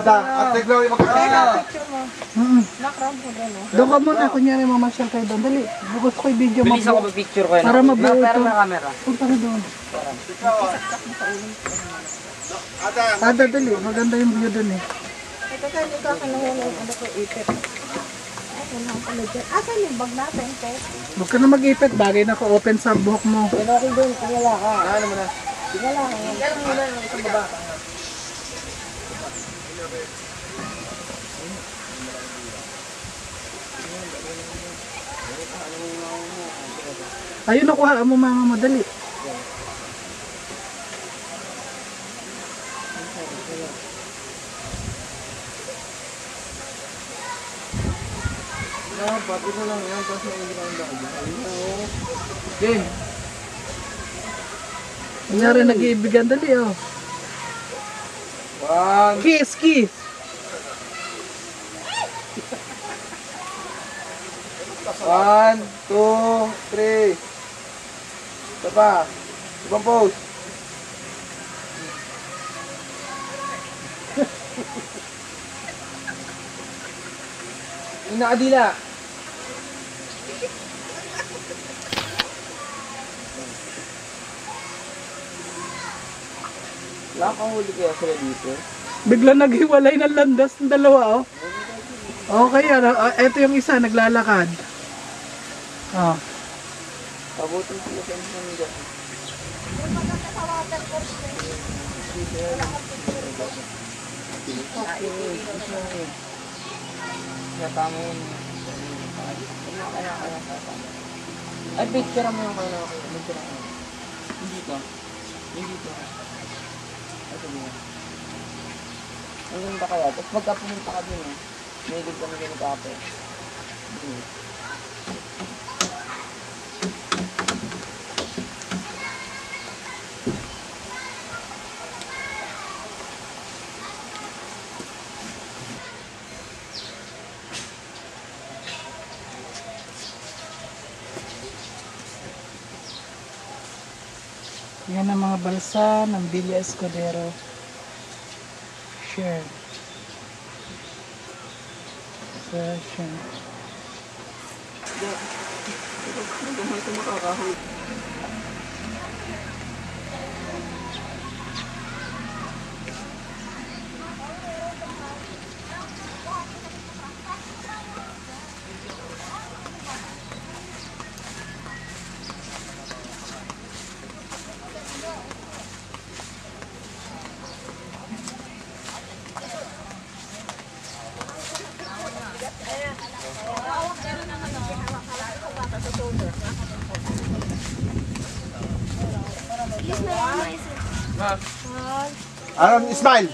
Ada, Ate Chloe, magkakita. Doon ka muna, kunyari mamasyal kayo doon. Dali, gusto ko yung video mo. Bilis ako mag-picture kayo. Para mabuo ito. Camera. Punta ka doon. Ada, dali. Maganda yung view doon eh. Ito tayo, ito ka nahulog. Ano ko, ipit. Asan yung bag natin, te? Huwag ka na mag-ipit. Bagay na ko open sa buhok mo. Ano ko doon? Tingala ka. Ano mo na? Tingala ka. Tingnan mo muna yung isang baba. Ayun, nakuha mo mama, madali. Pati mo lang yan. Tapos na yung Game. Kunyari nag-iibigan, dali oh. One. Kiss, kiss. One, two, three. Ito pa. Ibang pose. Yung nakadila. Wala kang huli kaya sila dito. Bigla naghiwalay ng landas ng dalawa oh. Okay, ito yung isa, naglalakad. Oh. Pabutin sila sa inyo dyan. Natama yun. Ay, picture mo yung kaya ako. Picture mo. Hindi to. Hindi to. Ito din. Ang ganda kaya. Tapos pagka pumunta ka din may ganda kami ganito kape. Yan ang mga balsa ng Villa Escudero. Share. Session. Smile.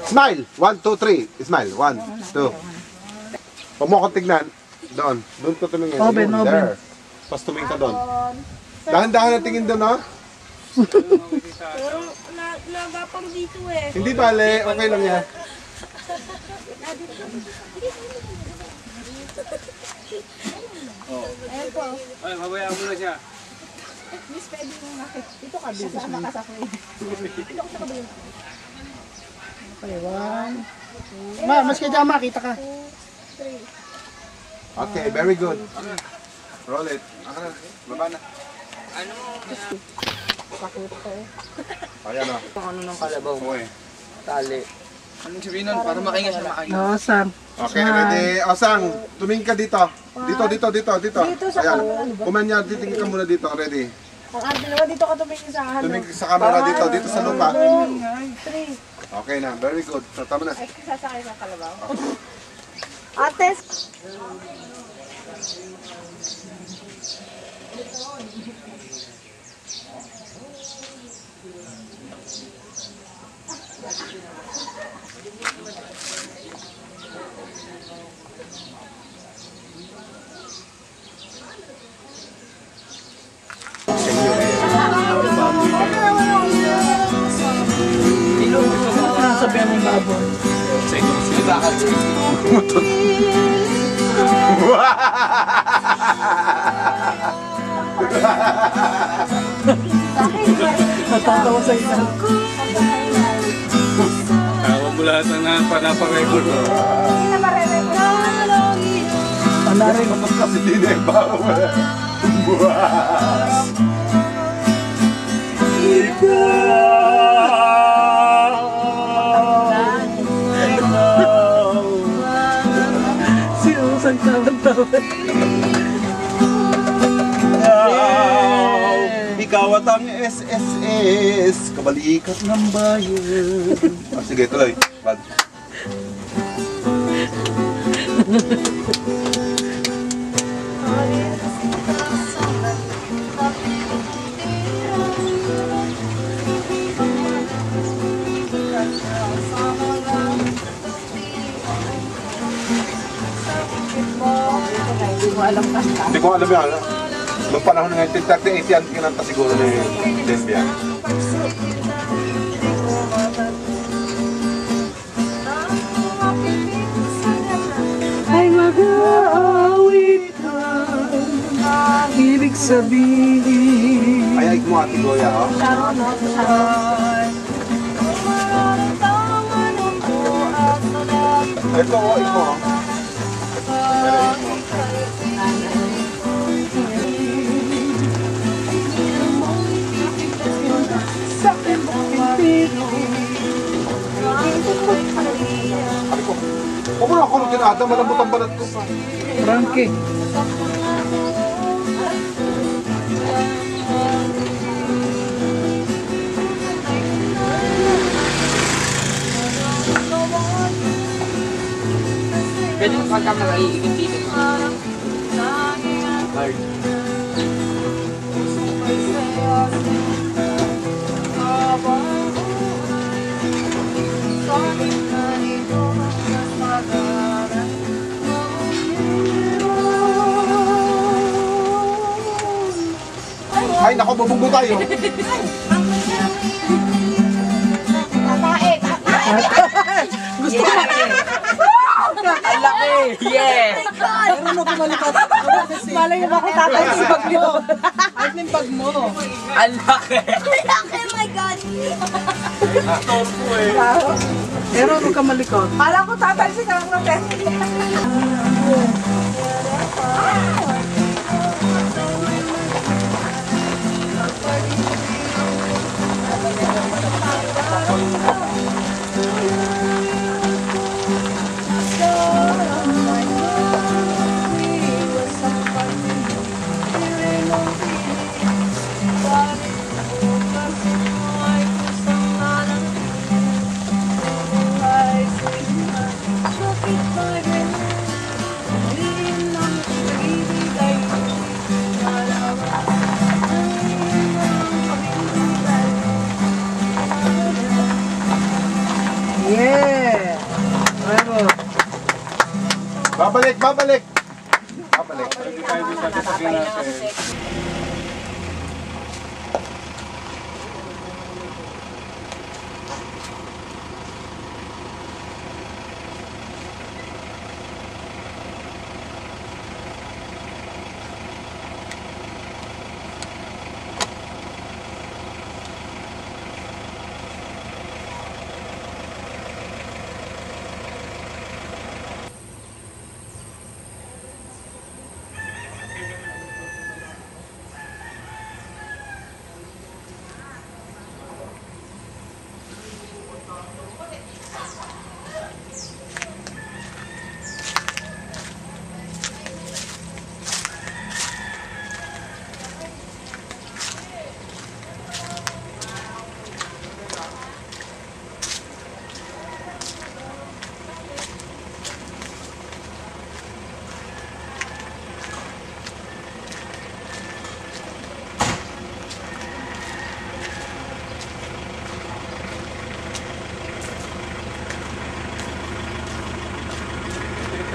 Smile. 1, 2, 3. Smile. 1, 2. Pag mo akong tignan, doon. Doon ko tumingin. Open, Yun, open. there. Pas tumingin ka doon. Dahan-dahan na tingin doon, no? Pero nagapang dito eh. Hindi bale. Okay lang yan. Ayan po. Ay, mabayaan mo na siya. Miss, pwede mo nakit. Dito ka, sasama ka sa kuya. Dito ka sa kabila. Okay, 1. Mas kaya dyan makita ka. 2, 3. Okay, very good. Roll it. Baba na. Pakita ko eh. Ayan o. Ano ng kalabaw mo Okay. Tali. Anong sabihin nun? Para makainga siya makainga. Oo, Sam. Okay, ready? Osang, tumingin ka dito. Dito. Dito sa Ayan. camera. Kumanya, titingin ka muna dito. Ready? Ang arte naman dito ka tumingin sa ano. Tumingin sa camera dito. Dito sa lupa. 2, 3. Okay na, very good. So, tama na. Ay, sasakay sa kalabaw. Ates. Sabihan mo baboy. Sige, bakit? Natatawa sa isa. Tawag mo Wala na panaparecord. Hindi na marereko. Panarin. Kasi di na yung bawal. Buwas. Si Usang tawag-tawag. Ikaw at ang SSS, kabalikat ng bayan. Sige, tuloy. Bad. Hindi mo alam kanta. Hindi ko alam yan. Noong panahon ng 1938 yan, kinanta siguro ni Denbia. Ay mag-aawit ka. Ibig sabihin. Ay, mo ate Goya, oh. Sharon, no? Sharon. Ito, oh, ito, oh. Pero ito. Huwag mo na ako nung tinata, malambot ang balat ko. Frankie. Pwede mo pagka naiikot dito. Hard. Ay, naku, bubunggo tayo. Tatae, tatae. Gusto ko. Ang laki! Yes! Meron ako malipat. Malay mo ako tatay sa bag mo. Ay, yung bag mo. Ang laki! Oh my God. Meron ako malikot. Kala ko tatay si Kang Lopez. Yeah! Meron. Babalik, babalik. Babalik.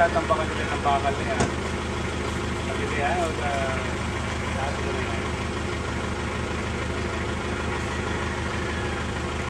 Tatambakan nila ng bakal niya. Pag hindi ayaw,